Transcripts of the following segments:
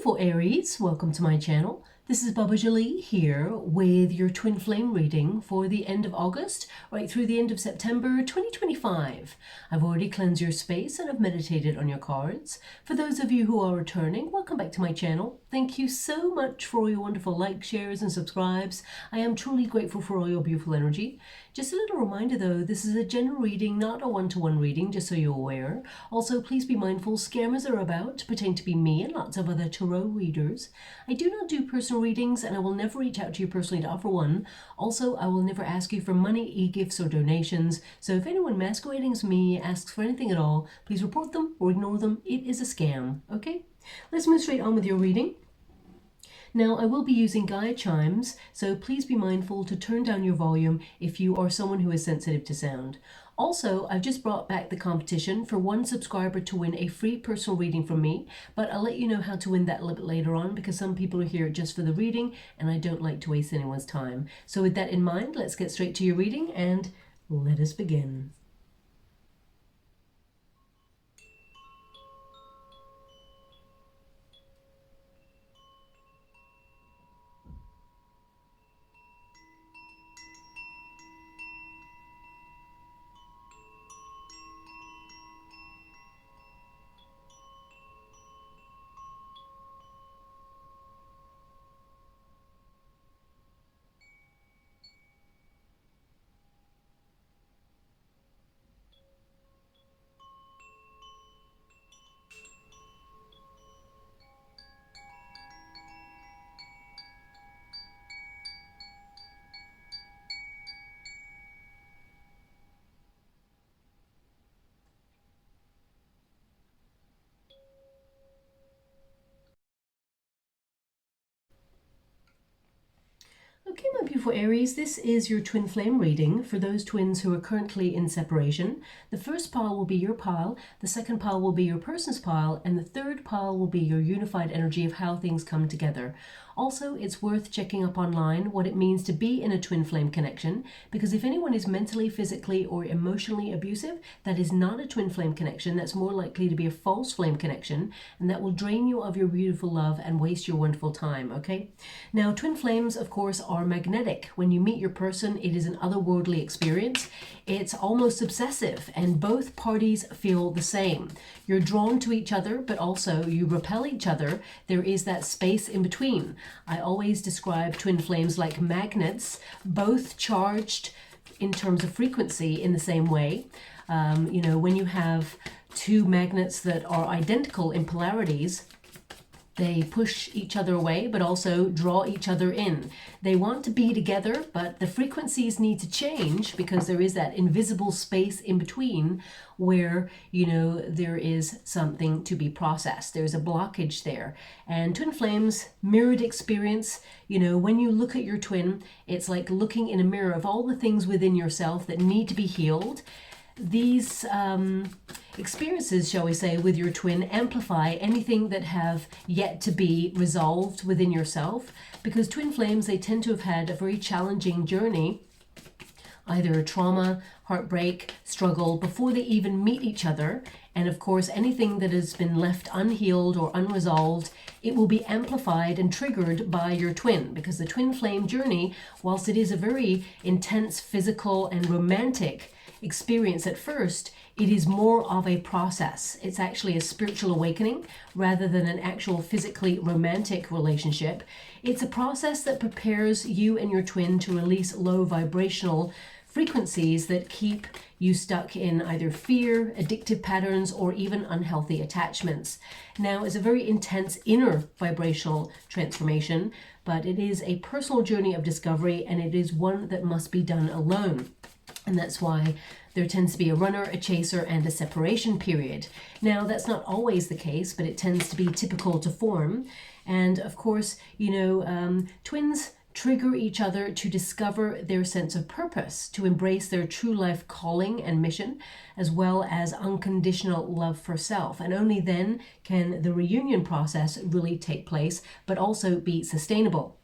beautiful Aries, welcome to my channel. This is Baba Jolie here with your twin flame reading for the end of August right through the end of September 2025. I've already cleansed your space and I've meditated on your cards. For those of you who are returning, welcome back to my channel. Thank you so much for all your wonderful likes, shares and subscribes. I am truly grateful for all your beautiful energy. Just a little reminder though, this is a general reading, not a one-to-one reading, just so you're aware. Also, please be mindful, scammers are about, pretend to be me and lots of other tarot readers. I do not do personal readings and I will never reach out to you personally to offer one. Also, I will never ask you for money, e-gifts or donations. So if anyone masquerading as me asks for anything at all, please report them or ignore them. It is a scam, okay? Let's move straight on with your reading. Now, I will be using Gaia chimes, so please be mindful to turn down your volume if you are someone who is sensitive to sound. Also, I've just brought back the competition for one subscriber to win a free personal reading from me, but I'll let you know how to win that a little bit later on because some people are here just for the reading and I don't like to waste anyone's time. So with that in mind, let's get straight to your reading and let us begin. Okay, my beautiful Aries, this is your twin flame reading for those twins who are currently in separation. The first pile will be your pile, the second pile will be your person's pile, and the third pile will be your unified energy of how things come together. Also, it's worth checking up online what it means to be in a twin flame connection, because if anyone is mentally, physically, or emotionally abusive, that is not a twin flame connection. That's more likely to be a false flame connection, and that will drain you of your beautiful love and waste your wonderful time, okay? Now, twin flames, of course, are magnetic. When you meet your person, it is an otherworldly experience. It's almost obsessive, and both parties feel the same. You're drawn to each other, but also you repel each other. There is that space in between. I always describe twin flames like magnets, both charged in terms of frequency in the same way. You know, when you have two magnets that are identical in polarities, they push each other away, but also draw each other in. They want to be together, but the frequencies need to change because there is that invisible space in between where, you know, there is something to be processed. There's a blockage there. And twin flames, mirrored experience, you know, when you look at your twin, it's like looking in a mirror of all the things within yourself that need to be healed. These experiences, shall we say, with your twin amplify anything that have yet to be resolved within yourself, because twin flames, they tend to have had a very challenging journey, either trauma, heartbreak, struggle, before they even meet each other. And of course, anything that has been left unhealed or unresolved, it will be amplified and triggered by your twin, because the twin flame journey, whilst it is a very intense physical and romantic experience at first, it is more of a process. It's actually a spiritual awakening rather than an actual physically romantic relationship. It's a process that prepares you and your twin to release low vibrational frequencies that keep you stuck in either fear, addictive patterns, or even unhealthy attachments. Now, it's a very intense inner vibrational transformation, but it is a personal journey of discovery, and it is one that must be done alone. And that's why there tends to be a runner, a chaser, and a separation period. Now, that's not always the case, but it tends to be typical to form. And of course, you know, twins trigger each other to discover their sense of purpose, to embrace their true life calling and mission, as well as unconditional love for self. And only then can the reunion process really take place, but also be sustainable.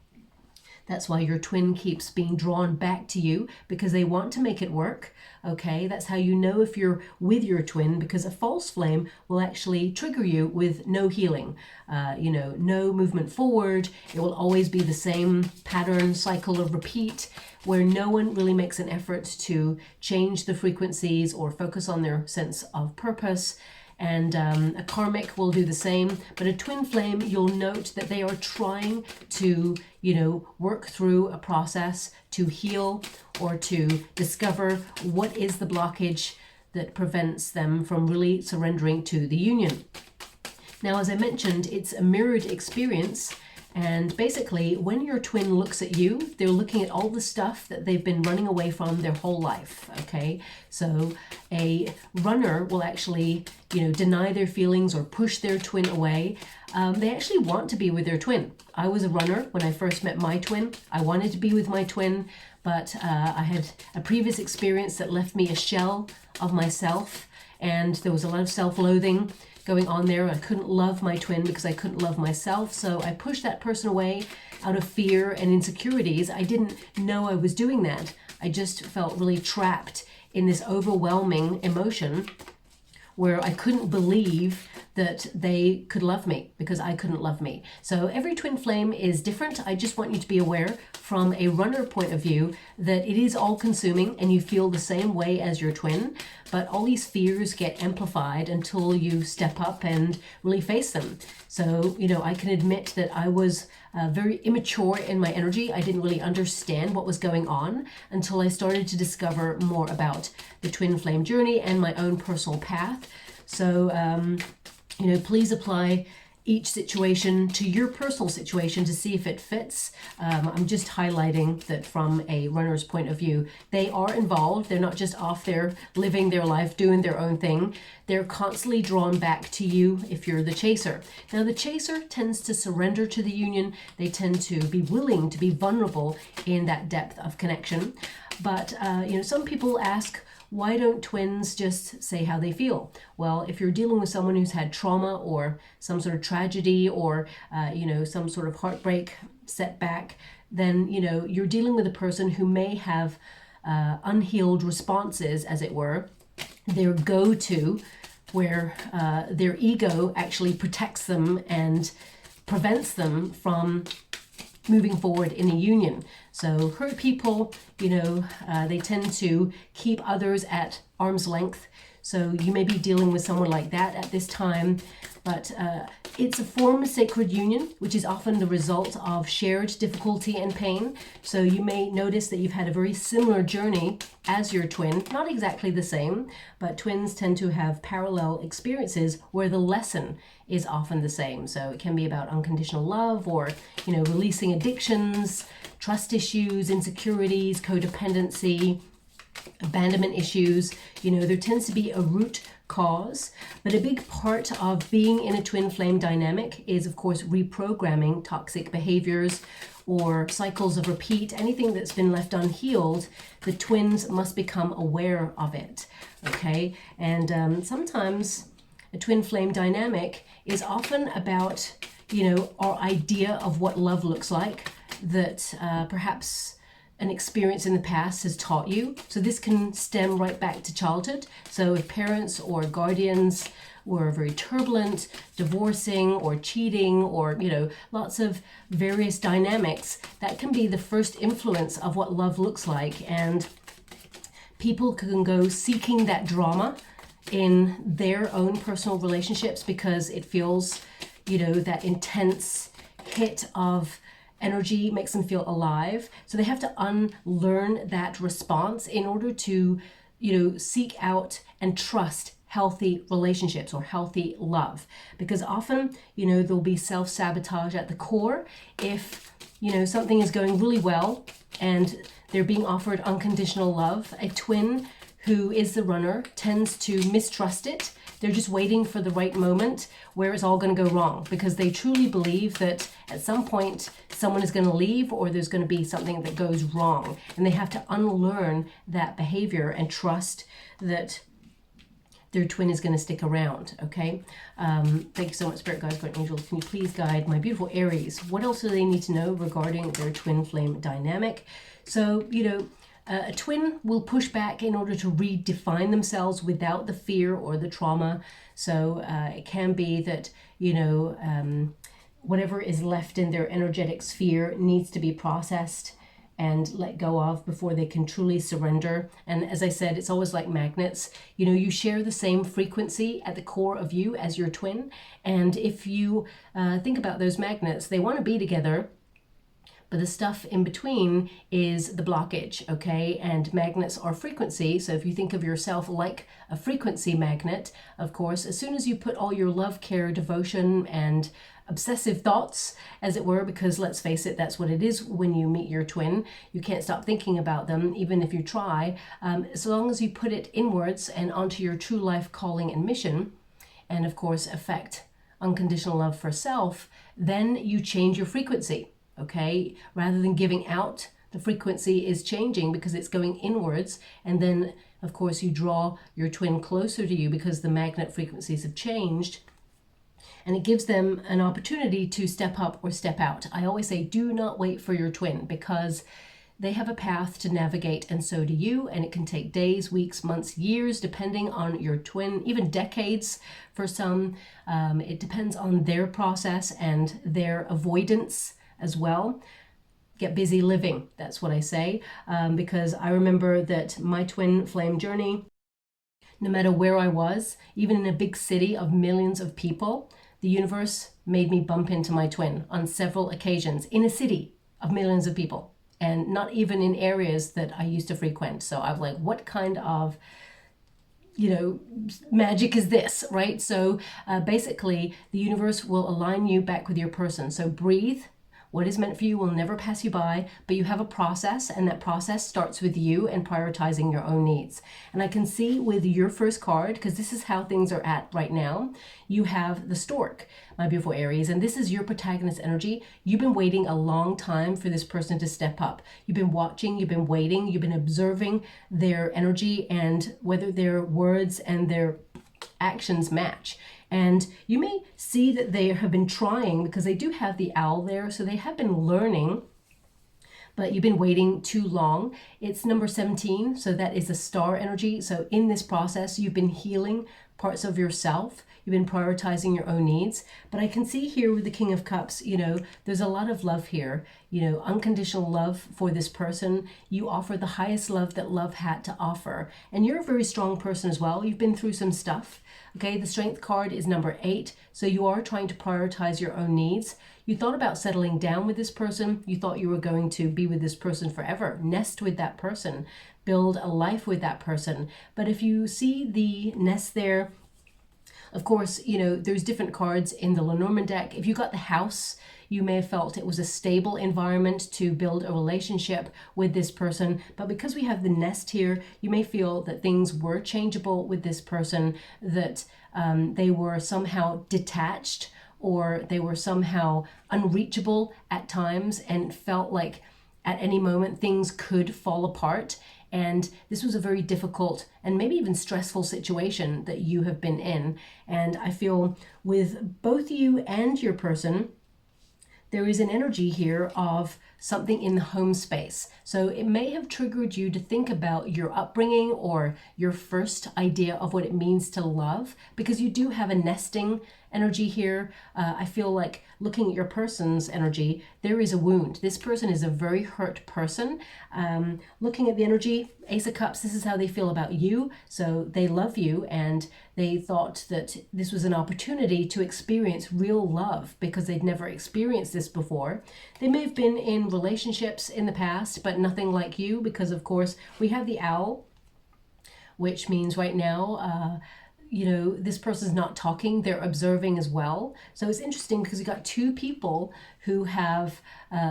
That's why your twin keeps being drawn back to you, because they want to make it work. Okay, that's how you know if you're with your twin, because a false flame will actually trigger you with no healing, no movement forward. It will always be the same pattern, cycle of repeat, where no one really makes an effort to change the frequencies or focus on their sense of purpose. And a karmic will do the same, but a twin flame, you'll note that they are trying to, work through a process to heal or to discover what is the blockage that prevents them from really surrendering to the union. Now, as I mentioned, it's a mirrored experience. And basically, when your twin looks at you, they're looking at all the stuff that they've been running away from their whole life, okay? So a runner will actually, deny their feelings or push their twin away. They actually want to be with their twin. I was a runner when I first met my twin. I wanted to be with my twin, but I had a previous experience that left me a shell of myself, and there was a lot of self-loathing going on there. I couldn't love my twin because I couldn't love myself, so I pushed that person away out of fear and insecurities. I didn't know I was doing that. I just felt really trapped in this overwhelming emotion where I couldn't believe that they could love me because I couldn't love me. So every twin flame is different. I just want you to be aware from a runner point of view that it is all consuming and you feel the same way as your twin, but all these fears get amplified until you step up and really face them. So, I can admit that I was very immature in my energy. I didn't really understand what was going on until I started to discover more about the twin flame journey and my own personal path. So, please apply each situation to your personal situation to see if it fits. I'm just highlighting that from a runner's point of view, they are involved. They're not just off there living their life, doing their own thing. They're constantly drawn back to you if you're the chaser. Now, the chaser tends to surrender to the union. They tend to be willing to be vulnerable in that depth of connection. But, some people ask, why don't twins just say how they feel? Well, if you're dealing with someone who's had trauma or some sort of tragedy or, some sort of heartbreak, setback, then, you're dealing with a person who may have unhealed responses, as it were, their go-to, where their ego actually protects them and prevents them from moving forward in a union. So hurt people, they tend to keep others at arm's length. So you may be dealing with someone like that at this time, but it's a form of sacred union, which is often the result of shared difficulty and pain. So you may notice that you've had a very similar journey as your twin, not exactly the same, but twins tend to have parallel experiences where the lesson is often the same. So it can be about unconditional love or, releasing addictions, trust issues, insecurities, codependency, abandonment issues. There tends to be a root cause, but a big part of being in a twin flame dynamic is, of course, reprogramming toxic behaviors or cycles of repeat. Anything that's been left unhealed, the twins must become aware of it, okay? And sometimes a twin flame dynamic is often about, our idea of what love looks like that perhaps an experience in the past has taught you. So this can stem right back to childhood. So if parents or guardians were very turbulent, divorcing or cheating or, lots of various dynamics, that can be the first influence of what love looks like. And people can go seeking that drama in their own personal relationships because it feels, that intense hit of energy makes them feel alive. So they have to unlearn that response in order to, seek out and trust healthy relationships or healthy love. Because often, there'll be self-sabotage at the core. If, something is going really well and they're being offered unconditional love, a twin who is the runner tends to mistrust it. They're just waiting for the right moment where it's all going to go wrong because they truly believe that at some point someone is going to leave or there's going to be something that goes wrong. And they have to unlearn that behavior and trust that their twin is going to stick around, okay? Thank you so much, Spirit Guides, Guardian Angels. Can you please guide my beautiful Aries? What else do they need to know regarding their twin flame dynamic? So, you know, a twin will push back in order to redefine themselves without the fear or the trauma. So it can be that, you know, whatever is left in their energetic sphere needs to be processed and let go of before they can truly surrender. And as I said, it's always like magnets. You know, you share the same frequency at the core of you as your twin. And if you think about those magnets, they want to be together, but the stuff in between is the blockage, okay? And magnets are frequency. So if you think of yourself like a frequency magnet, of course, as soon as you put all your love, care, devotion, and obsessive thoughts, as it were, because let's face it, that's what it is when you meet your twin. You can't stop thinking about them, even if you try. As long as you put it inwards and onto your true life calling and mission, and of course, affect unconditional love for self, then you change your frequency, okay? Rather than giving out, the frequency is changing because it's going inwards, and then, of course, you draw your twin closer to you because the magnet frequencies have changed. And it gives them an opportunity to step up or step out. I always say, do not wait for your twin, because they have a path to navigate, and so do you. And it can take days, weeks, months, years, depending on your twin, even decades for some. It depends on their process and their avoidance as well. Get busy living, that's what I say, because I remember that my twin flame journey, no matter where I was, even in a big city of millions of people, the universe made me bump into my twin on several occasions in a city of millions of people, and not even in areas that I used to frequent. So I was like, what kind of, you know, magic is this, right? So basically, the universe will align you back with your person. So breathe. What is meant for you will never pass you by, but you have a process, and that process starts with you and prioritizing your own needs. And I can see with your first card, because this is how things are at right now, you have the stork, my beautiful Aries, and this is your protagonist energy. You've been waiting a long time for this person to step up. You've been watching, you've been waiting, you've been observing their energy and whether their words and their actions match. And you may see that they have been trying, because they do have the owl there, so they have been learning, but you've been waiting too long. It's number 17, so that is a star energy. So in this process, you've been healing parts of yourself. You've been prioritizing your own needs. But I can see here with the King of Cups, you know, there's a lot of love here, you know, unconditional love for this person. You offer the highest love that love had to offer. And you're a very strong person as well. You've been through some stuff. Okay, the Strength card is number 8. So you are trying to prioritize your own needs. You thought about settling down with this person. You thought you were going to be with this person forever, nest with that person, build a life with that person. But if you see the nest there, of course, you know, there's different cards in the LENORMAND deck. If you got the house, you may have felt it was a stable environment to build a relationship with this person. But because we have the nest here, you may feel that things were changeable with this person, that they were somehow detached, or they were somehow unreachable at times, and felt like at any moment things could fall apart. And this was a very difficult and maybe even stressful situation that you have been in. And I feel with both you and your person, there is an energy here of something in the home space. So it may have triggered you to think about your upbringing or your first idea of what it means to love, because you do have a nesting energy here. I feel like looking at your person's energy, there is a wound. This person is a very hurt person. Looking at the energy, Ace of Cups, this is how they feel about you. So they love you, and they thought that this was an opportunity to experience real love because they'd never experienced this before. They may have been in relationships in the past, but nothing like you, because of course we have the owl, which means right now, you know, this person's not talking, they're observing as well. So it's interesting because you got two people who have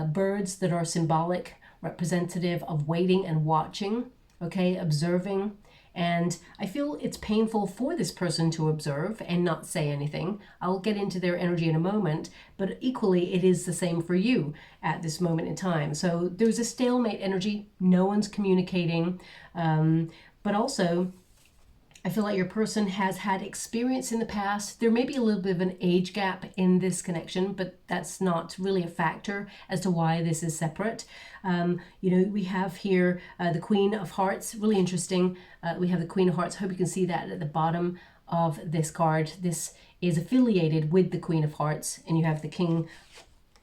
birds that are symbolic, representative of waiting and watching, okay, observing. And I feel it's painful for this person to observe and not say anything. I'll get into their energy in a moment, but equally it is the same for you at this moment in time. So there's a stalemate energy, no one's communicating, but also I feel like your person has had experience in the past. There may be a little bit of an age gap in this connection, but that's not really a factor as to why this is separate. We have here the Queen of Hearts, really interesting. We have the Queen of Hearts. Hope you can see that at the bottom of this card. This is affiliated with the Queen of Hearts, and you have the King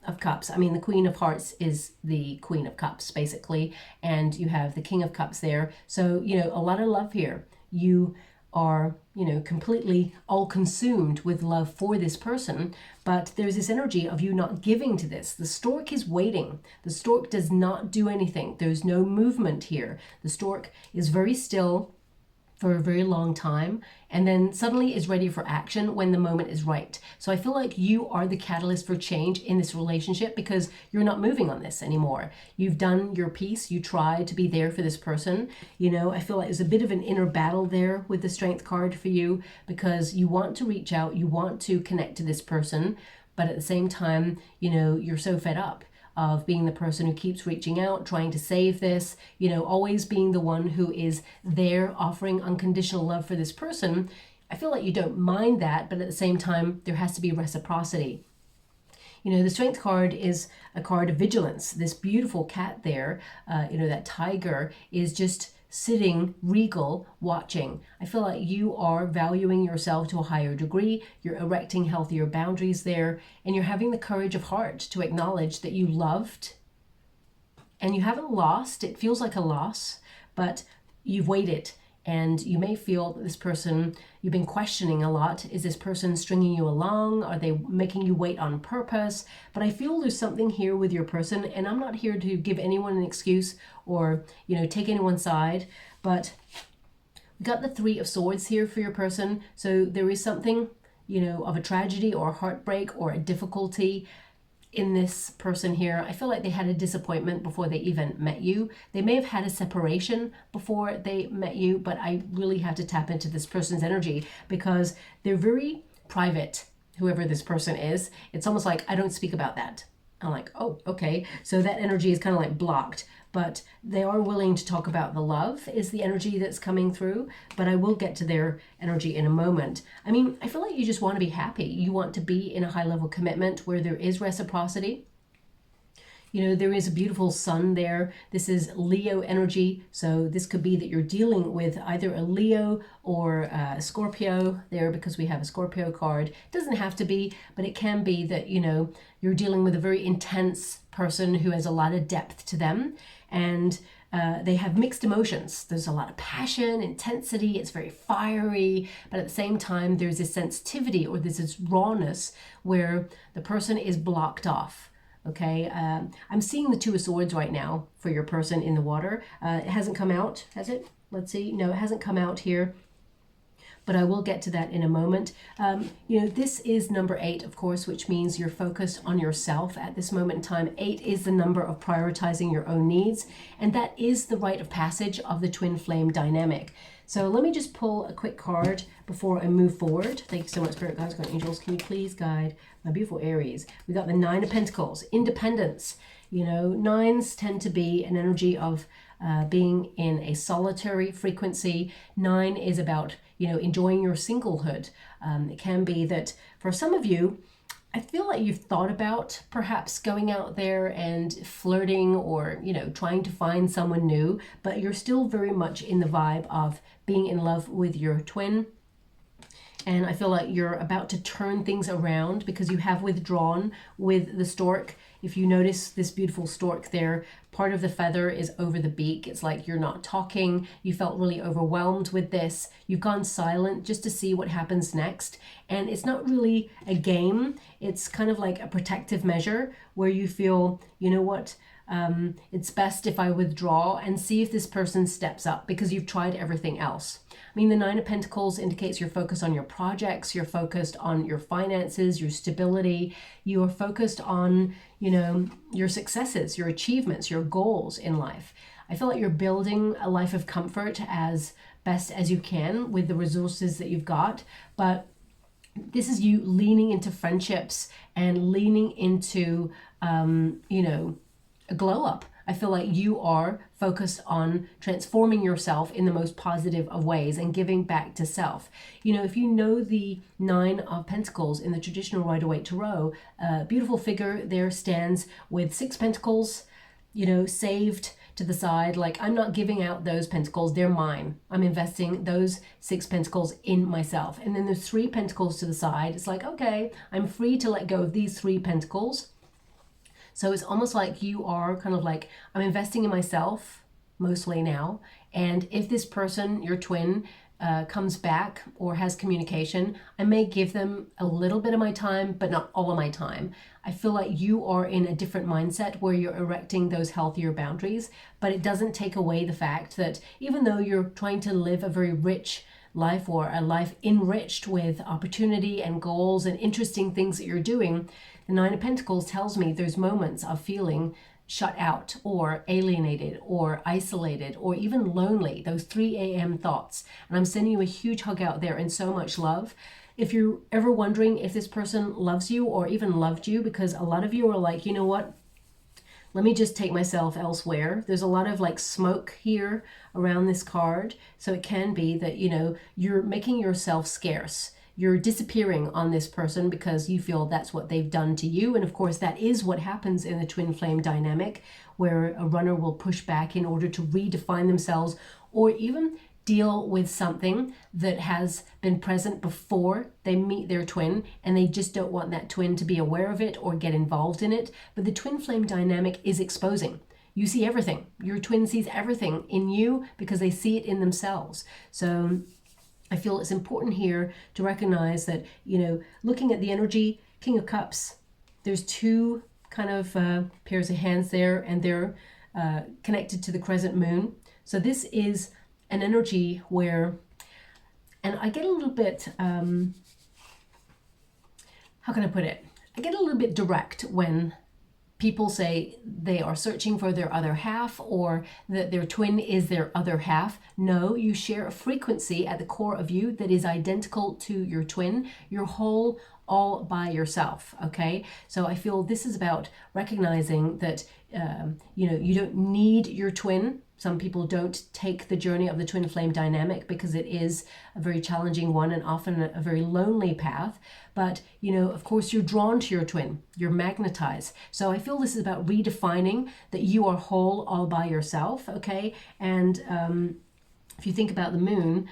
of Cups. I mean, the Queen of Hearts is the Queen of Cups, basically, and you have the King of Cups there. So, a lot of love here. You are, completely all consumed with love for this person, but there's this energy of you not giving to this. The stork is waiting. The stork does not do anything. There's no movement here. The stork is very still for a very long time, and then suddenly is ready for action when the moment is right. So I feel like you are the catalyst for change in this relationship because you're not moving on this anymore. You've done your piece. You tried to be there for this person. I feel like there's a bit of an inner battle there with the Strength card for you because you want to reach out, you want to connect to this person, but at the same time, you're so fed up of being the person who keeps reaching out, trying to save this, always being the one who is there offering unconditional love for this person. I feel like you don't mind that, but at the same time, there has to be reciprocity. The Strength card is a card of vigilance. This beautiful cat there, that tiger is just sitting regal, watching. I feel like you are valuing yourself to a higher degree. You're erecting healthier boundaries there, and you're having the courage of heart to acknowledge that you loved and you haven't lost. It feels like a loss, but you've waited. And you may feel that this person, you've been questioning a lot. Is this person stringing you along? Are they making you wait on purpose? But I feel there's something here with your person, and I'm not here to give anyone an excuse or, take anyone's side. But we got the Three of Swords here for your person. So there is something, of a tragedy or a heartbreak or a difficulty in this person here. I feel like they had a disappointment before they even met you. They may have had a separation before they met you, but I really have to tap into this person's energy because they're very private, whoever this person is. It's almost like I don't speak about that. I'm like, oh, okay. So that energy is kind of like blocked, but they are willing to talk about the love is the energy that's coming through, but I will get to their energy in a moment. I mean, I feel like you just want to be happy. You want to be in a high level commitment where there is reciprocity. There is a beautiful sun there. This is Leo energy. So this could be that you're dealing with either a Leo or a Scorpio there because we have a Scorpio card. It doesn't have to be, but it can be that, you're dealing with a very intense person who has a lot of depth to them. And they have mixed emotions. There's a lot of passion, intensity. It's very fiery, but at the same time, there's this sensitivity or there's this rawness where the person is blocked off. Okay, I'm seeing the Two of Swords right now for your person in the water. It hasn't come out, has it? Let's see. No, it hasn't come out here, but I will get to that in a moment. This is number 8, of course, which means you're focused on yourself at this moment in time. 8 is the number of prioritizing your own needs, and that is the rite of passage of the twin flame dynamic. So let me just pull a quick card before I move forward. Thank you so much, Spirit Guides, God Angels. Can you please guide my beautiful Aries? We got the Nine of Pentacles, independence. Nines tend to be an energy of being in a solitary frequency. 9 is about, enjoying your singlehood. It can be that for some of you, I feel like you've thought about perhaps going out there and flirting or, trying to find someone new, but you're still very much in the vibe of being in love with your twin. And I feel like you're about to turn things around because you have withdrawn with the stork. If you notice this beautiful stork there, part of the feather is over the beak. It's like you're not talking. You felt really overwhelmed with this. You've gone silent just to see what happens next. And it's not really a game. It's kind of like a protective measure where you feel, it's best if I withdraw and see if this person steps up because you've tried everything else. I mean, the Nine of Pentacles indicates you're focused on your projects, you're focused on your finances, your stability, you are focused on, your successes, your achievements, your goals in life. I feel like you're building a life of comfort as best as you can with the resources that you've got, but this is you leaning into friendships and leaning into, a glow up. I feel like you are focused on transforming yourself in the most positive of ways and giving back to self. You know, if you know the Nine of Pentacles in the traditional Rider-Waite Tarot, a beautiful figure there stands with 6 pentacles, you know, saved to the side. Like, I'm not giving out those pentacles, they're mine. I'm investing those 6 pentacles in myself. And then there's 3 pentacles to the side. It's like, okay, I'm free to let go of these 3 pentacles. So it's almost like you are kind of like, I'm investing in myself mostly now. And if this person, your twin, comes back or has communication, I may give them a little bit of my time, but not all of my time. I feel like you are in a different mindset where you're erecting those healthier boundaries, but it doesn't take away the fact that even though you're trying to live a very rich life, or a life enriched with opportunity and goals and interesting things that you're doing, the Nine of Pentacles tells me there's moments of feeling shut out or alienated or isolated or even lonely, those 3 a.m. thoughts. And I'm sending you a huge hug out there and so much love. If you're ever wondering if this person loves you or even loved you, because a lot of you are like, you know what, let me just take myself elsewhere. There's a lot of like smoke here around this card. So it can be that, you know, you're making yourself scarce. You're disappearing on this person because you feel that's what they've done to you. And of course, that is what happens in the twin flame dynamic, where a runner will push back in order to redefine themselves or even deal with something that has been present before they meet their twin, and they just don't want that twin to be aware of it or get involved in it. But the twin flame dynamic is exposing. You see everything. Your twin sees everything in you because they see it in themselves. So I feel it's important here to recognize that, you know, looking at the energy, King of Cups, there's 2 kind of pairs of hands there, and they're connected to the crescent moon. So this is an energy where, and I get a little bit, how can I put it? I get a little bit direct when people say they are searching for their other half, or that their twin is their other half. No, you share a frequency at the core of you that is identical to your twin. You're whole all by yourself, okay? So I feel this is about recognizing that, you know, you don't need your twin. Some people don't take the journey of the twin flame dynamic because it is a very challenging one and often a very lonely path. But, you know, of course, you're drawn to your twin. You're magnetized. So I feel this is about redefining that you are whole all by yourself, okay? And if you think about the moon,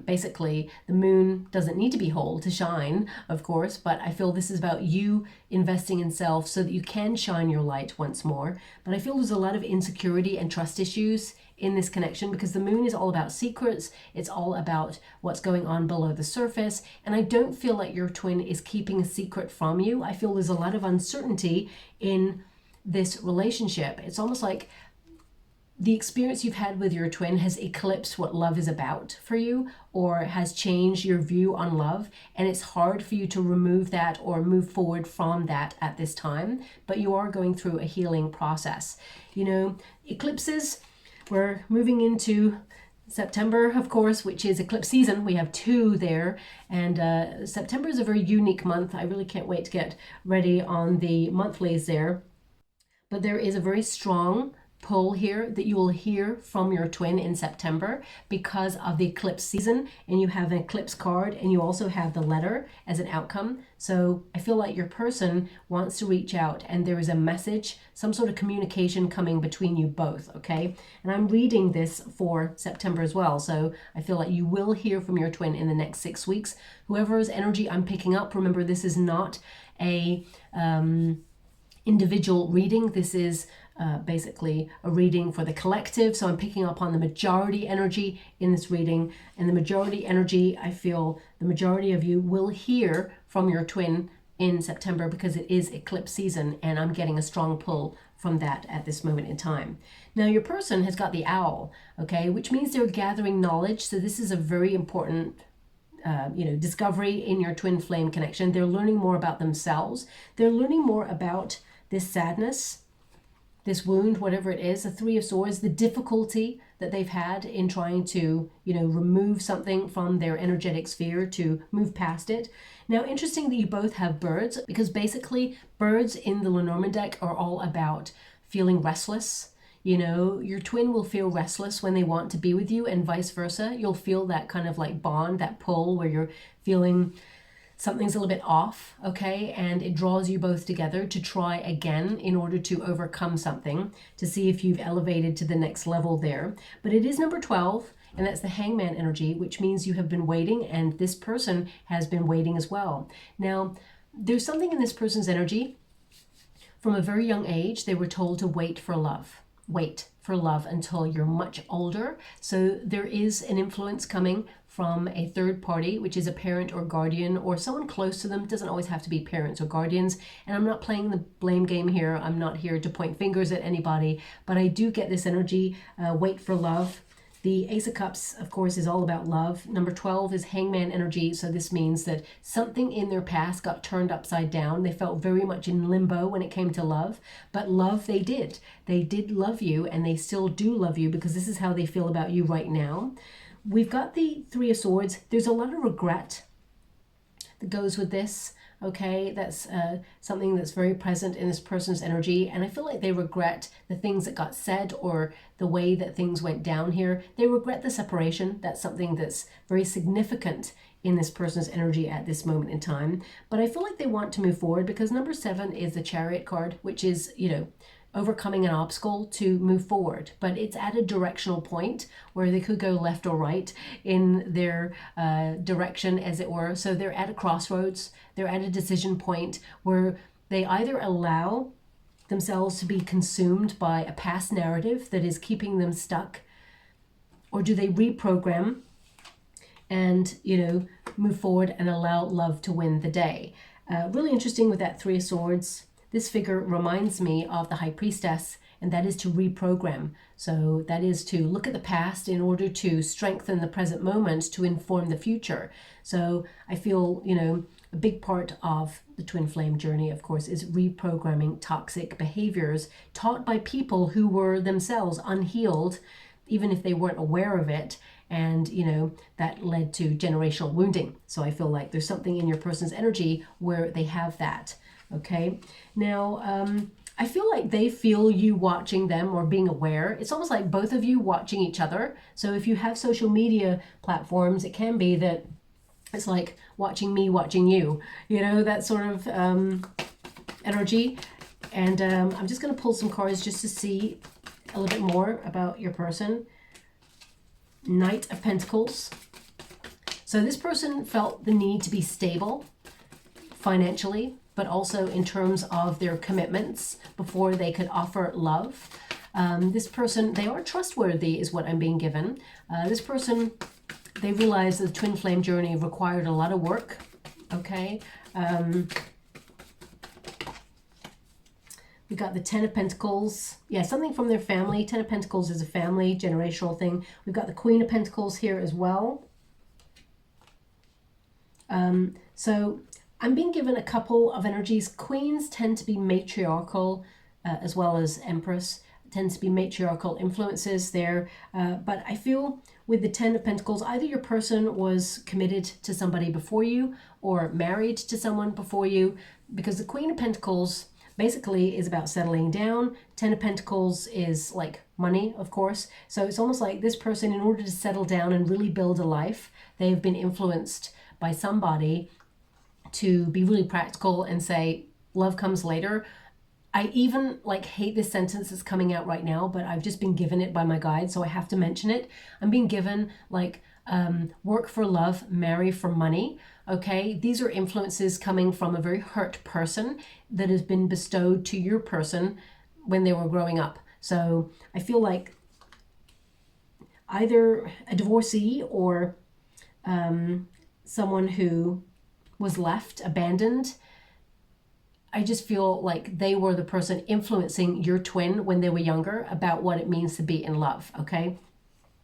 basically the moon doesn't need to be whole to shine, of course, but I feel this is about you investing in self so that you can shine your light once more. But I feel there's a lot of insecurity and trust issues in this connection because the moon is all about secrets. It's all about what's going on below the surface. And I don't feel like your twin is keeping a secret from you. I feel there's a lot of uncertainty in this relationship. It's almost like the experience you've had with your twin has eclipsed what love is about for you, or has changed your view on love, and it's hard for you to remove that or move forward from that at this time, but you are going through a healing process. You know, eclipses, we're moving into September, of course, which is eclipse season. We have 2 there, and September is a very unique month. I really can't wait to get ready on the monthlies there, but there is a very strong pull here that you will hear from your twin in September because of the eclipse season, and you have an eclipse card and you also have the letter as an outcome. So I feel like your person wants to reach out and there is a message, some sort of communication coming between you both, okay? And I'm reading this for September as well, so I feel like you will hear from your twin in the next 6 weeks. Whoever's energy I'm picking up, remember this is not a individual reading. This is basically a reading for the collective. So I'm picking up on the majority energy in this reading, and the majority energy, I feel the majority of you will hear from your twin in September because it is eclipse season, and I'm getting a strong pull from that at this moment in time. Now your person has got the owl, okay, which means they're gathering knowledge. So this is a very important you know, discovery in your twin flame connection. They're learning more about themselves. They're learning more about this sadness, this wound, whatever it is, the 3 of Swords, the difficulty that they've had in trying to, you know, remove something from their energetic sphere, to move past it. Now, interesting that you both have birds, because basically birds in the Lenormand deck are all about feeling restless, You know, your twin will feel restless when they want to be with you, and vice versa. You'll feel that kind of like bond, that pull where you're feeling something's a little bit off, okay? And it draws you both together to try again in order to overcome something, to see if you've elevated to the next level there. But it is number 12, and that's the Hangman energy, which means you have been waiting, and this person has been waiting as well. Now, there's something in this person's energy. From a very young age, they were told to wait for love. Wait for love until you're much older. So there is an influence coming from a third party, which is a parent or guardian or someone close to them. It doesn't always have to be parents or guardians. And I'm not playing the blame game here. I'm not here to point fingers at anybody, but I do get this energy, wait for love. The Ace of Cups, of course, is all about love. Number 12 is Hangman energy. So this means that something in their past got turned upside down. They felt very much in limbo when it came to love. But love they did. They did love you, and they still do love you, because this is how they feel about you right now. We've got the Three of Swords. There's a lot of regret that goes with this. Okay, that's something that's very present in this person's energy, and I feel like they regret the things that got said or the way that things went down here. They regret the separation. That's something that's very significant in this person's energy at this moment in time. But I feel like they want to move forward, because number 7 is the Chariot card, which is, you know, overcoming an obstacle to move forward, but it's at a directional point where they could go left or right in their direction, as it were. So they're at a crossroads, they're at a decision point where they either allow themselves to be consumed by a past narrative that is keeping them stuck, or do they reprogram and, you know, move forward and allow love to win the day. Really interesting with that Three of Swords. This figure reminds me of the High Priestess, and that is to reprogram. So that is to look at the past in order to strengthen the present moment to inform the future. So I feel, you know, a big part of the twin flame journey, of course, is reprogramming toxic behaviors taught by people who were themselves unhealed, even if they weren't aware of it. And, you know, that led to generational wounding. So I feel like there's something in your person's energy where they have that. Okay, now I feel like they feel you watching them or being aware. It's almost like both of you watching each other. So if you have social media platforms, it can be that it's like watching me watching you, you know, that sort of energy. And I'm just going to pull some cards just to see a little bit more about your person. Knight of Pentacles. So this person felt the need to be stable financially, but also in terms of their commitments before they could offer love. This person, they are trustworthy is what I'm being given. This person, they realized the twin flame journey required a lot of work, okay? We got the Ten of Pentacles. Yeah, something from their family. Ten of Pentacles is a family, generational thing. We've got the Queen of Pentacles here as well. So I'm being given a couple of energies. Queens tend to be matriarchal, as well as Empress tends to be matriarchal influences there. But I feel with the Ten of Pentacles, either your person was committed to somebody before you or married to someone before you, because the Queen of Pentacles basically is about settling down. Ten of Pentacles is like money, of course. So it's almost like this person, in order to settle down and really build a life, they have been influenced by somebody to be really practical and say, love comes later. I even like hate this sentence that's coming out right now, but I've just been given it by my guide, so I have to mention it. I'm being given like work for love, marry for money. Okay, these are influences coming from a very hurt person that has been bestowed to your person when they were growing up. So I feel like either a divorcee or someone who was left abandoned. I just feel like they were the person influencing your twin when they were younger about what it means to be in love, okay?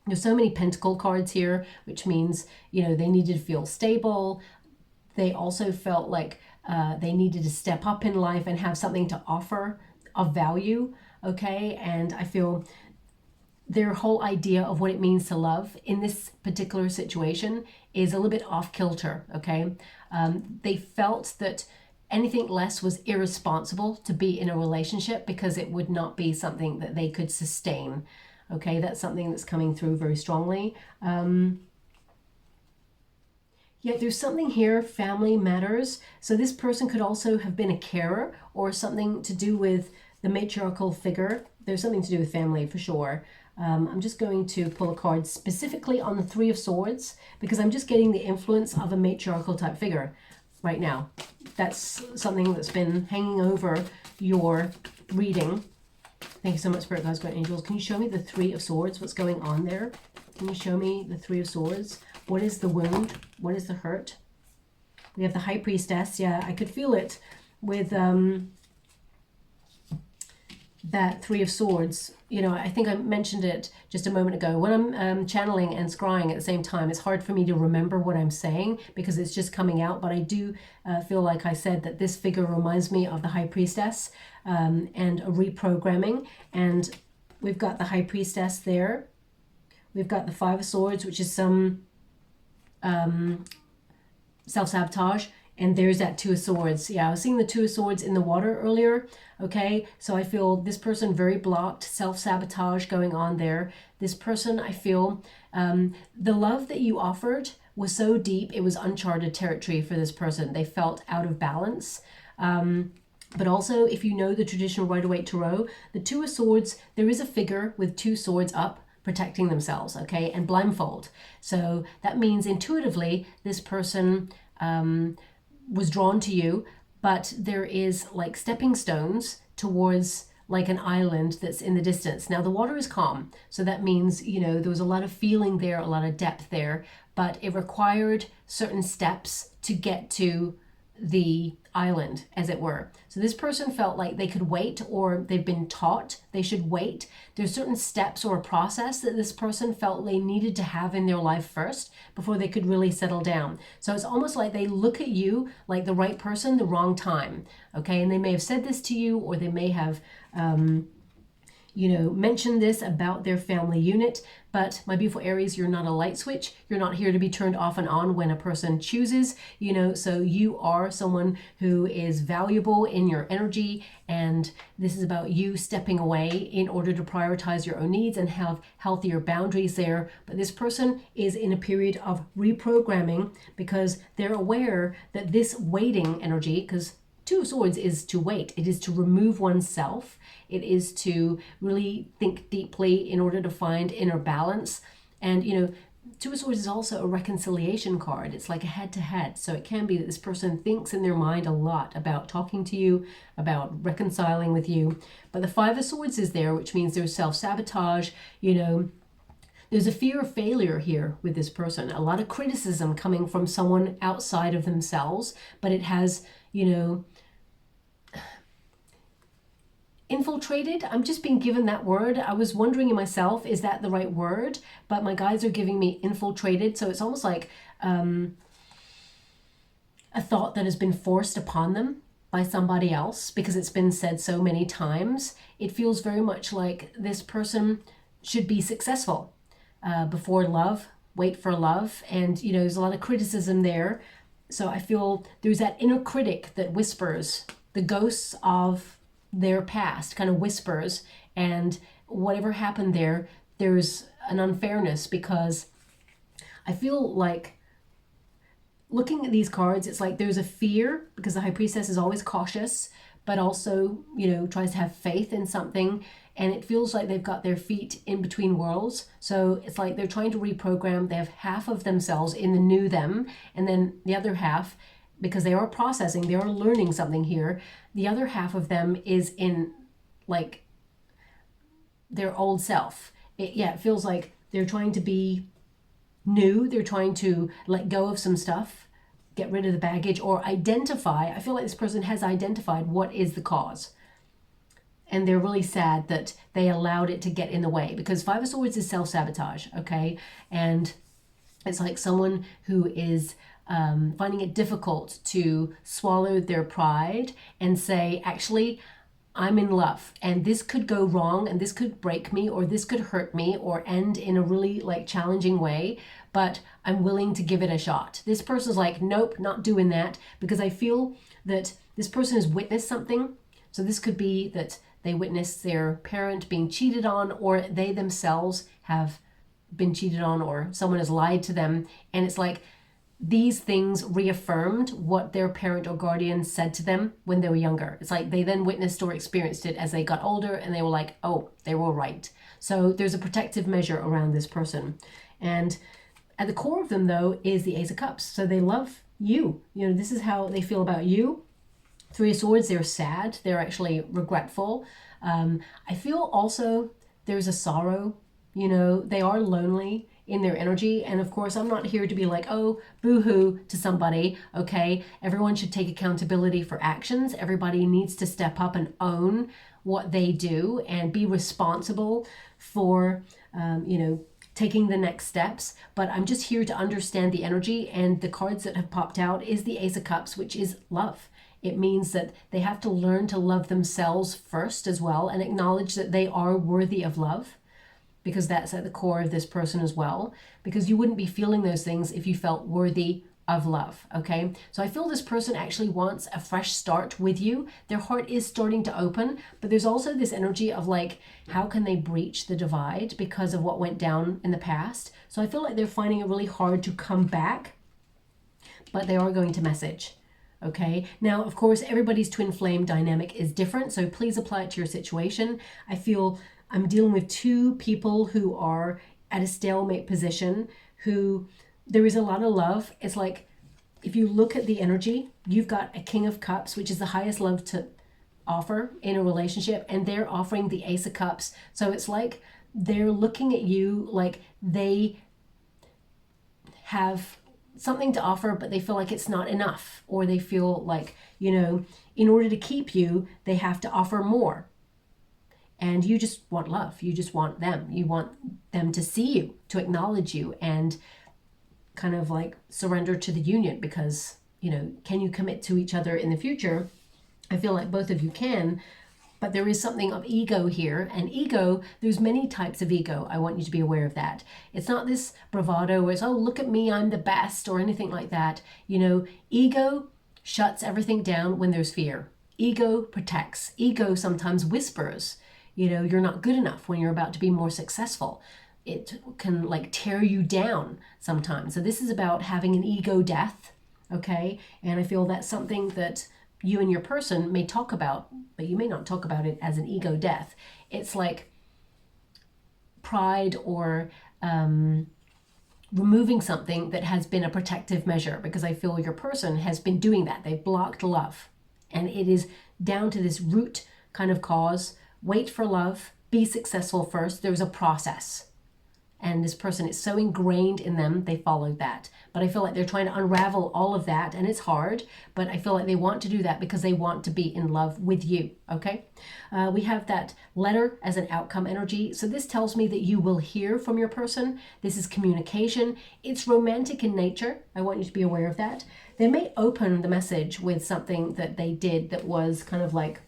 There's so many pentacle cards here, which means, you know, they needed to feel stable. They also felt like they needed to step up in life and have something to offer of value, okay? And I feel their whole idea of what it means to love in this particular situation is a little bit off kilter, okay? They felt that anything less was irresponsible to be in a relationship, because it would not be something that they could sustain. Okay, that's something that's coming through very strongly. Yeah, there's something here, family matters. So this person could also have been a carer, or something to do with the matriarchal figure. There's something to do with family for sure. I'm just going to pull a card specifically on the Three of Swords, because I'm just getting the influence of a matriarchal type figure right now. That's something that's been hanging over your reading. Thank you so much, Spirit Guides, Guardian Angels. Can you show me the Three of Swords? What's going on there? Can you show me the Three of Swords? What is the wound? What is the hurt? We have the High Priestess. Yeah, I could feel it with that Three of Swords. You know, I think I mentioned it just a moment ago. When I'm channeling and scrying at the same time, it's hard for me to remember what I'm saying because it's just coming out. But I do feel like I said that this figure reminds me of the High Priestess and a reprogramming. And we've got the High Priestess there. We've got the Five of Swords, which is some self-sabotage. And there's that Two of Swords. Yeah, I was seeing the Two of Swords in the water earlier. Okay, so I feel this person very blocked, self-sabotage going on there. This person, I feel, the love that you offered was so deep, it was uncharted territory for this person. They felt out of balance. But also, if you know the traditional Rider-Waite Tarot, the Two of Swords, there is a figure with two swords up protecting themselves, okay, and blindfold. So that means intuitively this person was drawn to you, but there is like stepping stones towards like an island that's in the distance. Now the water is calm, so that means, you know, there was a lot of feeling there, a lot of depth there, but it required certain steps to get to the island, as it were. So this person felt like they could wait, or they've been taught they should wait. There's certain steps or a process that this person felt they needed to have in their life first before they could really settle down. So it's almost like they look at you like the right person, the wrong time. Okay, and they may have said this to you, or they may have you know, mention this about their family unit. But my beautiful Aries, you're not a light switch. You're not here to be turned off and on when a person chooses, you know, so you are someone who is valuable in your energy. And this is about you stepping away in order to prioritize your own needs and have healthier boundaries there. But this person is in a period of reprogramming because they're aware that this waiting energy, because Two of Swords is to wait. It is to remove oneself. It is to really think deeply in order to find inner balance. And, you know, Two of Swords is also a reconciliation card. It's like a head-to-head. So it can be that this person thinks in their mind a lot about talking to you, about reconciling with you. But the Five of Swords is there, which means there's self-sabotage, you know. There's a fear of failure here with this person. A lot of criticism coming from someone outside of themselves, but it has, you know, infiltrated. I'm just being given that word. I was wondering in myself, is that the right word? But my guides are giving me infiltrated. So it's almost like a thought that has been forced upon them by somebody else because it's been said so many times. It feels very much like this person should be successful before love, wait for love. And, you know, there's a lot of criticism there. So I feel there's that inner critic that whispers, the ghosts of their past kind of whispers, and whatever happened there, there's an unfairness because I feel like looking at these cards, it's like there's a fear because the High Priestess is always cautious, but also, you know, tries to have faith in something. And it feels like they've got their feet in between worlds. So it's like they're trying to reprogram. They have half of themselves in the new them, and then the other half, because they are processing, they are learning something here. The other half of them is in like their old self. It feels like they're trying to be new. They're trying to let go of some stuff, get rid of the baggage, or identify. I feel like this person has identified what is the cause. And they're really sad that they allowed it to get in the way, because Five of Swords is self-sabotage, okay? And it's like someone who is finding it difficult to swallow their pride and say, actually, I'm in love and this could go wrong and this could break me or this could hurt me or end in a really like challenging way, but I'm willing to give it a shot. This person's like, nope, not doing that, because I feel that this person has witnessed something. So this could be that they witnessed their parent being cheated on, or they themselves have been cheated on, or someone has lied to them. And it's like these things reaffirmed what their parent or guardian said to them when they were younger. It's like they then witnessed or experienced it as they got older, and they were like, oh, they were right. So there's a protective measure around this person. And at the core of them, though, is the Ace of Cups. So they love you. You know, this is how they feel about you. Three of Swords, they're sad. They're actually regretful. I feel also there's a sorrow. You know, they are lonely in their energy. And of course, I'm not here to be like, oh, boo-hoo to somebody, okay? Everyone should take accountability for actions. Everybody needs to step up and own what they do and be responsible for, you know, taking the next steps. But I'm just here to understand the energy, and the cards that have popped out is the Ace of Cups, which is love. It means that they have to learn to love themselves first as well, and acknowledge that they are worthy of love, because that's at the core of this person as well, because you wouldn't be feeling those things if you felt worthy of love, okay? So I feel this person actually wants a fresh start with you. Their heart is starting to open, but there's also this energy of like, how can they breach the divide because of what went down in the past? So I feel like they're finding it really hard to come back, but they are going to message. Okay, now of course everybody's twin flame dynamic is different, so please apply it to your situation. I feel I'm dealing with two people who are at a stalemate position, who there is a lot of love. It's like, if you look at the energy, you've got a King of Cups, which is the highest love to offer in a relationship, and they're offering the Ace of Cups. So it's like they're looking at you like they have something to offer, but they feel like it's not enough, or they feel like, you know, in order to keep you, they have to offer more. And you just want love. You just want them. You want them to see you, to acknowledge you, and kind of like surrender to the union, because, you know, can you commit to each other in the future? I feel like both of you can, but there is something of ego here. And ego, there's many types of ego. I want you to be aware of that. It's not this bravado where it's, oh, look at me, I'm the best, or anything like that. You know, ego shuts everything down when there's fear. Ego protects. Ego sometimes whispers, you know, you're not good enough when you're about to be more successful. It can like tear you down sometimes. So this is about having an ego death, okay? And I feel that's something that you and your person may talk about, but you may not talk about it as an ego death. It's like pride, or removing something that has been a protective measure, because I feel your person has been doing that. They've blocked love, and it is down to this root kind of cause. Wait for love, be successful first. There's a process. And this person is so ingrained in them, they followed that. But I feel like they're trying to unravel all of that, and it's hard, but I feel like they want to do that because they want to be in love with you, okay? We have that letter as an outcome energy. So this tells me that you will hear from your person. This is communication. It's romantic in nature. I want you to be aware of that. They may open the message with something that they did that was kind of like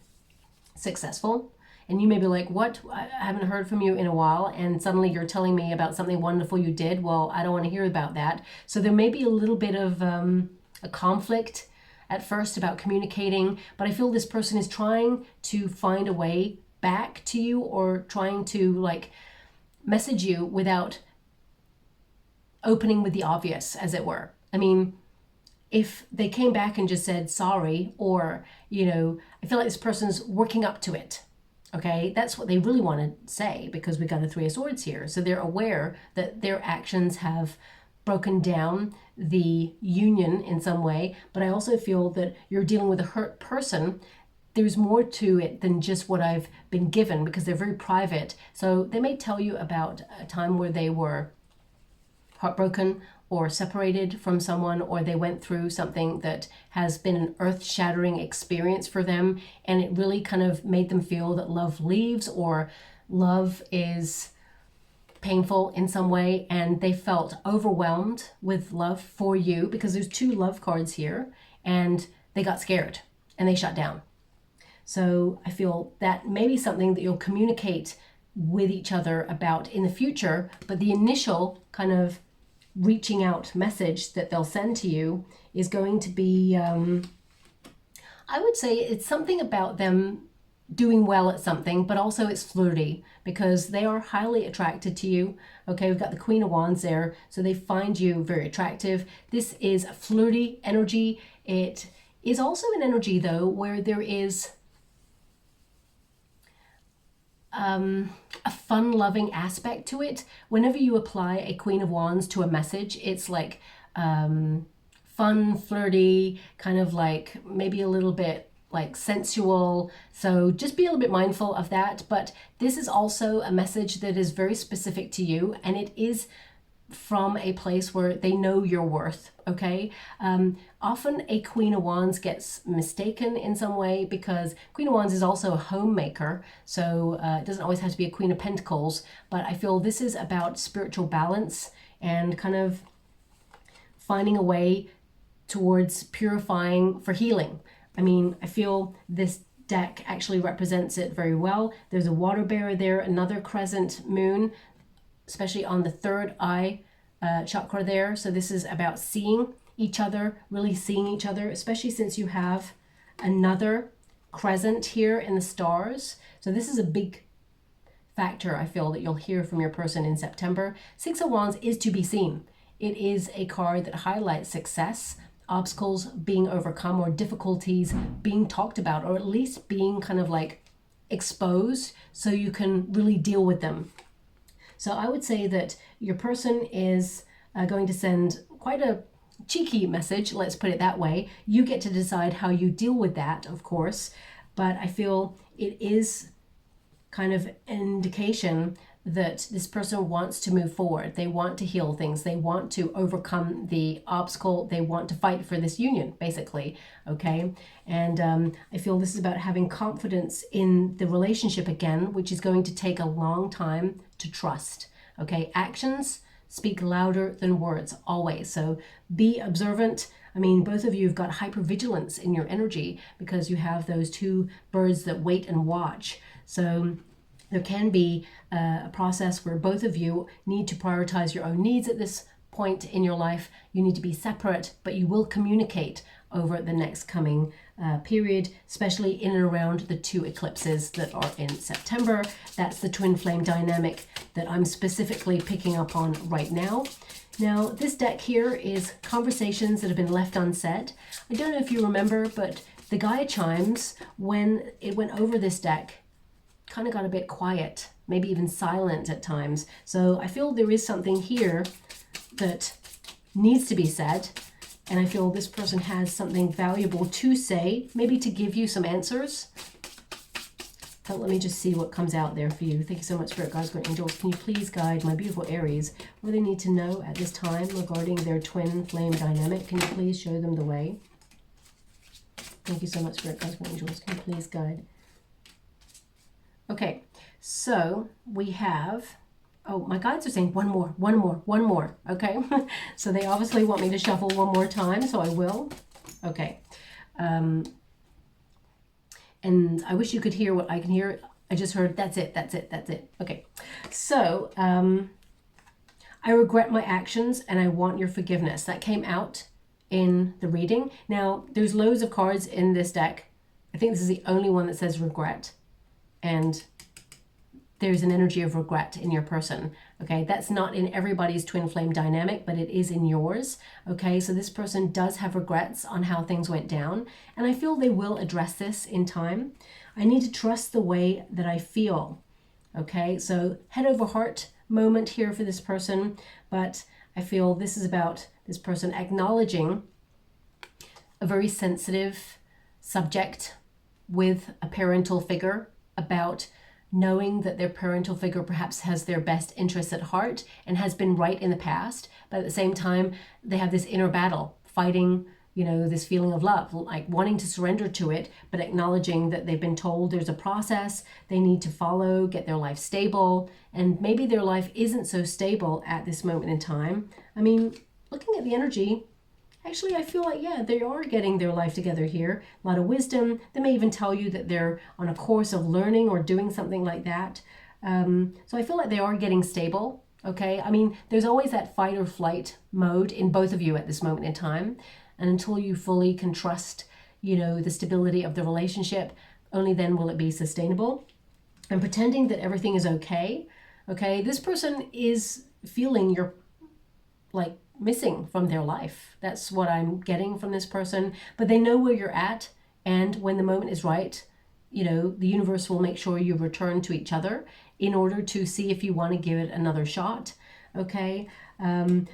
successful. And you may be like, what? I haven't heard from you in a while, and suddenly you're telling me about something wonderful you did. Well, I don't want to hear about that. So there may be a little bit of a conflict at first about communicating, but I feel this person is trying to find a way back to you, or trying to like message you without opening with the obvious, as it were. I mean, if they came back and just said sorry, or, you know, I feel like this person's working up to it. Okay, that's what they really want to say, because we got a Three of Swords here. So they're aware that their actions have broken down the union in some way. But I also feel that you're dealing with a hurt person. There's more to it than just what I've been given, because they're very private. So they may tell you about a time where they were heartbroken, or separated from someone, or they went through something that has been an earth-shattering experience for them, and it really kind of made them feel that love leaves, or love is painful in some way, and they felt overwhelmed with love for you, because there's two love cards here, and they got scared and they shut down. So I feel that may be something that you'll communicate with each other about in the future, but the initial kind of reaching out message that they'll send to you is going to be, I I would say it's something about them doing well at something, but also it's flirty because they are highly attracted to you. Okay, we've got the Queen of Wands there, so they find you very attractive. This is a flirty energy. It is also an energy, though, where there is a fun-loving aspect to it. Whenever you apply a Queen of Wands to a message, it's like fun, flirty, kind of like maybe a little bit like sensual. So just be a little bit mindful of that. But this is also a message that is very specific to you, and it is from a place where they know your worth. Okay, often a Queen of Wands gets mistaken in some way because Queen of Wands is also a homemaker, so it doesn't always have to be a Queen of Pentacles, but I feel this is about spiritual balance and kind of finding a way towards purifying for healing. I mean, I feel this deck actually represents it very well. There's a water bearer there, another crescent moon, especially on the third eye chakra there. So this is about seeing each other, really seeing each other, especially since you have another crescent here in the stars. So this is a big factor, I feel, that you'll hear from your person in September. Six of Wands is to be seen. It is a card that highlights success, obstacles being overcome, or difficulties being talked about, or at least being kind of like exposed so you can really deal with them. So I would say that your person is going to send quite a cheeky message, let's put it that way. You get to decide how you deal with that, of course, but I feel it is kind of an indication that this person wants to move forward. They want to heal things. They want to overcome the obstacle. They want to fight for this union, basically, okay? And I feel this is about having confidence in the relationship again, which is going to take a long time to trust, okay? Actions speak louder than words, always. So be observant. I mean, both of you have got hypervigilance in your energy because you have those two birds that wait and watch. So there can be a process where both of you need to prioritize your own needs at this point in your life. You need to be separate, but you will communicate over the next coming period, especially in and around the two eclipses that are in September. That's the twin flame dynamic that I'm specifically picking up on right now. Now, this deck here is conversations that have been left unsaid. I don't know if you remember, but the Gaia chimes, when it went over this deck, kind of got a bit quiet, maybe even silent at times. So I feel there is something here that needs to be said, and I feel this person has something valuable to say, maybe to give you some answers. But let me just see what comes out there for you. Thank you so much, Spirit Guides, Guardian Angels. Can you please guide my beautiful Aries what they need to know at this time regarding their twin flame dynamic? Can you please show them the way? Thank you so much, Spirit Guides, Guardian Angels. Can you please guide? Okay, so we have, oh, my guides are saying one more, okay? So they obviously want me to shuffle one more time, so I will. Okay. And I wish you could hear what I can hear. I just heard, that's it. Okay, so I regret my actions and I want your forgiveness. That came out in the reading. Now, there's loads of cards in this deck. I think this is the only one that says regret. And there's an energy of regret in your person, okay? That's not in everybody's twin flame dynamic, but it is in yours, okay? So this person does have regrets on how things went down, and I feel they will address this in time. I need to trust the way that I feel, okay? So head over heart moment here for this person, but I feel this is about this person acknowledging a very sensitive subject with a parental figure, about knowing that their parental figure perhaps has their best interests at heart and has been right in the past, but at the same time they have this inner battle fighting, you know, this feeling of love, like wanting to surrender to it, but acknowledging that they've been told there's a process they need to follow, get their life stable, and maybe their life isn't so stable at this moment in time. I mean, looking at the energy, actually, I feel like, yeah, they are getting their life together here. A lot of wisdom. They may even tell you that they're on a course of learning or doing something like that. So I feel like they are getting stable, okay? I mean, there's always that fight or flight mode in both of you at this moment in time. And until you fully can trust you know, the stability of the relationship. Only then will it be sustainable. And pretending that everything is okay. Okay, this person is feeling you're like missing from their life. That's what I'm getting from this person. But they know where you're at, and when the moment is right, you know, the universe will make sure you return to each other in order to see if you want to give it another shot. Okay,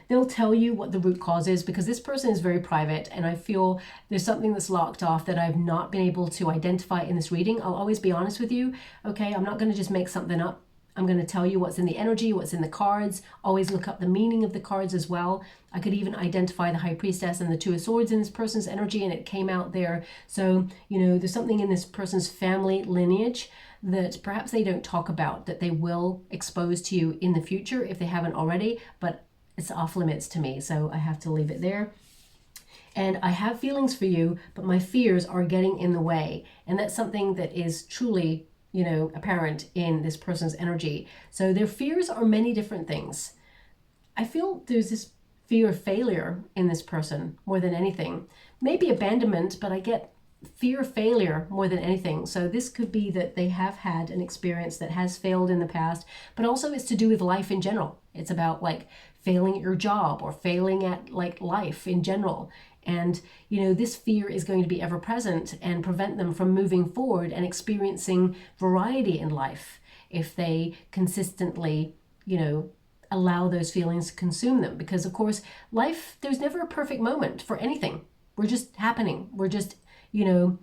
they'll tell you what the root cause is, because this person is very private, and I feel there's something that's locked off that I've not been able to identify in this reading. I'll always be honest with you. Okay, I'm not going to just make something up. I'm going to tell you what's in the energy, what's in the cards. Always look up the meaning of the cards as well. I could even identify the High Priestess and the Two of Swords in this person's energy, and it came out there. So, you know, there's something in this person's family lineage that perhaps they don't talk about, that they will expose to you in the future if they haven't already, but it's off limits to me, so I have to leave it there. And I have feelings for you, but my fears are getting in the way. And that's something that is truly, you know, apparent in this person's energy. So their fears are many different things. I feel there's this fear of failure in this person more than anything. Maybe abandonment, but I get fear of failure more than anything. So this could be that they have had an experience that has failed in the past, but also it's to do with life in general. It's about like failing at your job or failing at like life in general. And, you know, this fear is going to be ever present and prevent them from moving forward and experiencing variety in life if they consistently, you know, allow those feelings to consume them. Because, of course, life, there's never a perfect moment for anything. We're just happening. We're just, you know,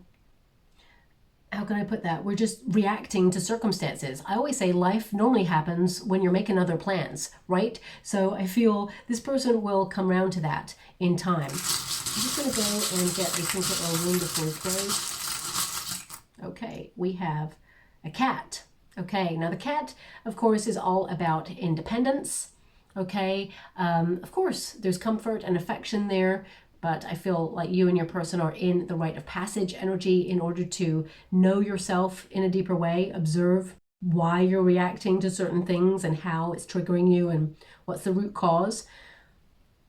how can I put that? We're just reacting to circumstances. I always say life normally happens when you're making other plans, right? So I feel this person will come around to that in time. I'm just going to go and get a simple oil room before we close. Okay, we have a cat. Okay, now the cat, of course, is all about independence. Okay, of course, there's comfort and affection there, but I feel like you and your person are in the rite of passage energy in order to know yourself in a deeper way, observe why you're reacting to certain things and how it's triggering you and what's the root cause.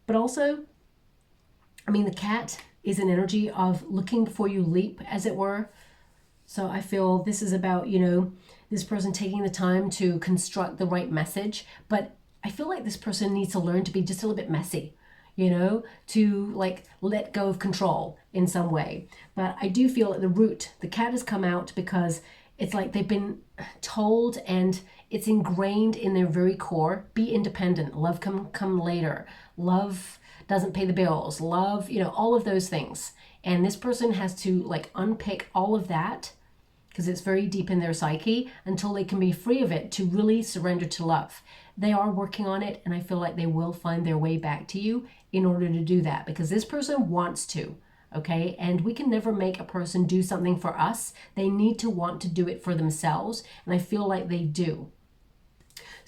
But also, I mean, the cat is an energy of looking before you leap, as it were. So I feel this is about, you know, this person taking the time to construct the right message. But I feel like this person needs to learn to be just a little bit messy, you know, to like let go of control in some way. But I do feel at the root, the cat has come out because it's like they've been told and it's ingrained in their very core, be independent, love come later, love doesn't pay the bills, love, you know, all of those things. And this person has to like unpick all of that because it's very deep in their psyche until they can be free of it to really surrender to love. They are working on it, and I feel like they will find their way back to you in order to do that, because this person wants to, okay? And we can never make a person do something for us. They need to want to do it for themselves, and I feel like they do.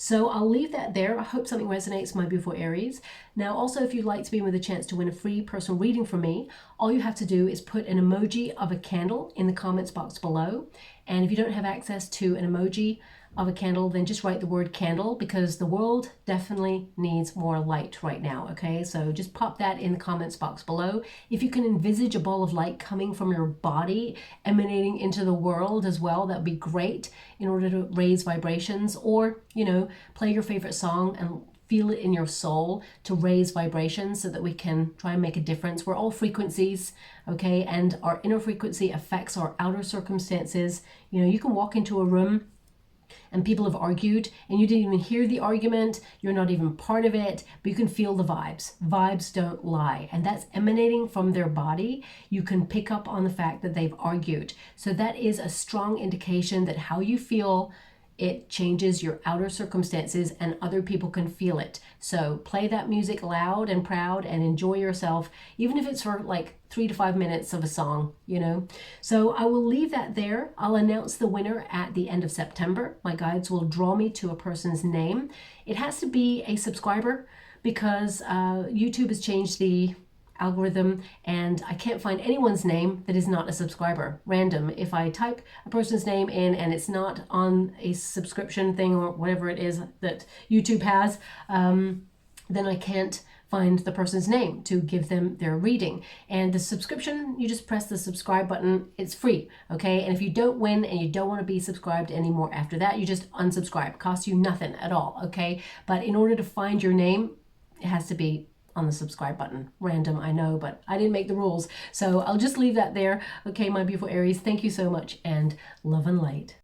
So I'll leave that there. I hope something resonates, my beautiful Aries. Now, also, if you'd like to be with a chance to win a free personal reading from me, all you have to do is put an emoji of a candle in the comments box below. And if you don't have access to an emoji of a candle, then just write the word candle, because the world definitely needs more light right now, okay? So just pop that in the comments box below. If you can envisage a ball of light coming from your body, emanating into the world as well, that would be great in order to raise vibrations, or, you know, play your favorite song and feel it in your soul to raise vibrations so that we can try and make a difference. We're all frequencies, okay? And our inner frequency affects our outer circumstances. You know, you can walk into a room and people have argued and you didn't even hear the argument, you're not even part of it, but you can feel the vibes. Vibes don't lie, and that's emanating from their body. You can pick up on the fact that they've argued. So that is a strong indication that how you feel, it changes your outer circumstances and other people can feel it. So play that music loud and proud and enjoy yourself, even if it's for like 3 to 5 minutes of a song, you know. So I will leave that there. I'll announce the winner at the end of September. My guides will draw me to a person's name. It has to be a subscriber because YouTube has changed the algorithm and I can't find anyone's name that is not a subscriber. Random. If I type a person's name in and it's not on a subscription thing or whatever it is that YouTube has, then I can't find the person's name to give them their reading. And the subscription, you just press the subscribe button. It's free, okay? And if you don't win and you don't want to be subscribed anymore after that, you just unsubscribe. It costs you nothing at all, okay? But in order to find your name, it has to be on the subscribe button. Random, I know, but I didn't make the rules. So I'll just leave that there. Okay, my beautiful Aries, thank you so much, and love and light.